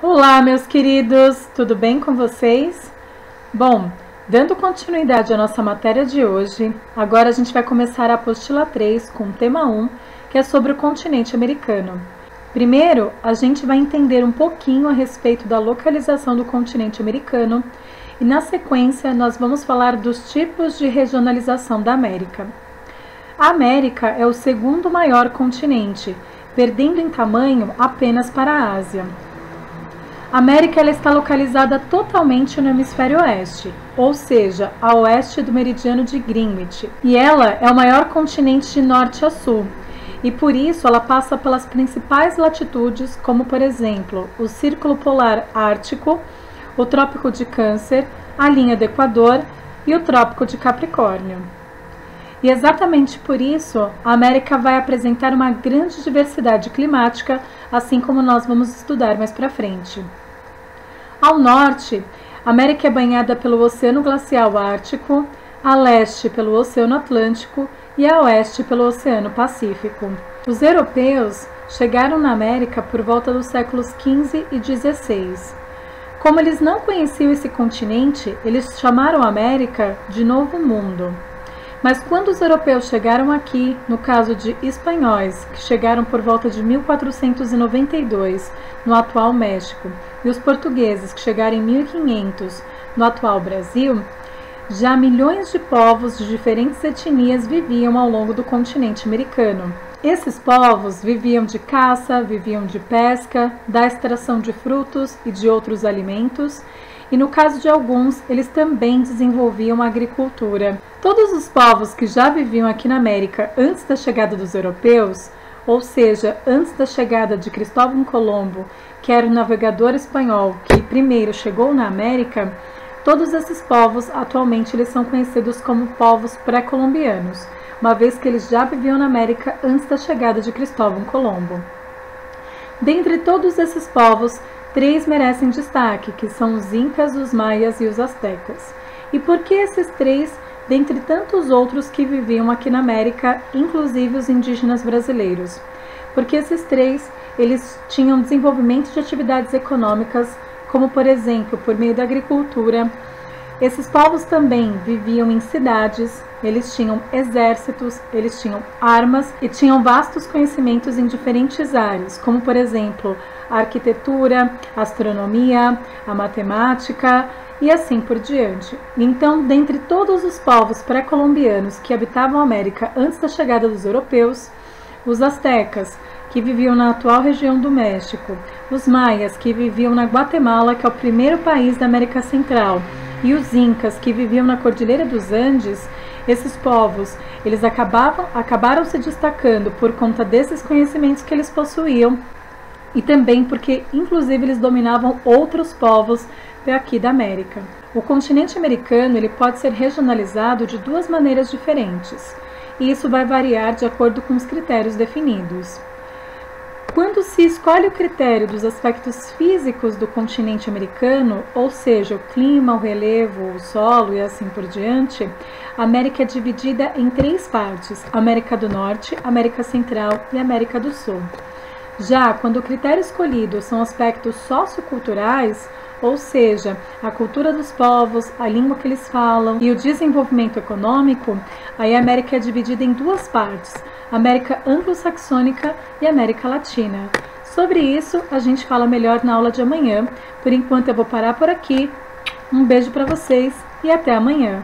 Olá, meus queridos, tudo bem com vocês? Bom, dando continuidade à nossa matéria de hoje, agora a gente vai começar a apostila 3 com o tema 1, que é sobre o continente americano. Primeiro, a gente vai entender um pouquinho a respeito da localização do continente americano e, na sequência, nós vamos falar dos tipos de regionalização da América. A América é o segundo maior continente, perdendo em tamanho apenas para a Ásia. A América ela está localizada totalmente no hemisfério oeste, ou seja, a oeste do meridiano de Greenwich, e ela é o maior continente de norte a sul, e por isso ela passa pelas principais latitudes, como por exemplo, o Círculo Polar Ártico, o Trópico de Câncer, a linha do Equador e o Trópico de Capricórnio. E exatamente por isso, a América vai apresentar uma grande diversidade climática, assim como nós vamos estudar mais para frente. Ao norte, a América é banhada pelo Oceano Glacial Ártico, a leste pelo Oceano Atlântico e a oeste pelo Oceano Pacífico. Os europeus chegaram na América por volta dos séculos XV e XVI. Como eles não conheciam esse continente, eles chamaram a América de Novo Mundo. Mas quando os europeus chegaram aqui, no caso de espanhóis, que chegaram por volta de 1492 no atual México, e os portugueses, que chegaram em 1500 no atual Brasil, já milhões de povos de diferentes etnias viviam ao longo do continente americano. Esses povos viviam de caça, viviam de pesca, da extração de frutos e de outros alimentos, e no caso de alguns, eles também desenvolviam a agricultura. Todos os povos que já viviam aqui na América antes da chegada dos europeus, ou seja, antes da chegada de Cristóvão Colombo, que era o navegador espanhol que primeiro chegou na América, todos esses povos atualmente eles são conhecidos como povos pré-colombianos, uma vez que eles já viviam na América antes da chegada de Cristóvão Colombo. Dentre todos esses povos, 3 merecem destaque, que são os Incas, os Maias e os Astecas. E por que esses 3, dentre tantos outros que viviam aqui na América, inclusive os indígenas brasileiros? Porque esses 3, eles tinham desenvolvimento de atividades econômicas, como por exemplo, por meio da agricultura. Esses povos também viviam em cidades, eles tinham exércitos, eles tinham armas e tinham vastos conhecimentos em diferentes áreas, como por exemplo, a arquitetura, a astronomia, a matemática e assim por diante. Então, dentre todos os povos pré-colombianos que habitavam a América antes da chegada dos europeus, os astecas, que viviam na atual região do México, os maias, que viviam na Guatemala, que é o primeiro país da América Central, e os incas, que viviam na Cordilheira dos Andes, esses povos, eles acabaram se destacando por conta desses conhecimentos que eles possuíam e também porque, inclusive, eles dominavam outros povos daqui da América. O continente americano ele pode ser regionalizado de 2 maneiras diferentes, e isso vai variar de acordo com os critérios definidos. Quando se escolhe o critério dos aspectos físicos do continente americano, ou seja, o clima, o relevo, o solo e assim por diante, a América é dividida em 3 partes: América do Norte, América Central e América do Sul. Já quando o critério escolhido são aspectos socioculturais, ou seja, a cultura dos povos, a língua que eles falam e o desenvolvimento econômico, aí a América é dividida em 2 partes: América anglo-saxônica e América Latina. Sobre isso, a gente fala melhor na aula de amanhã. Por enquanto eu vou parar por aqui. Um beijo para vocês e até amanhã.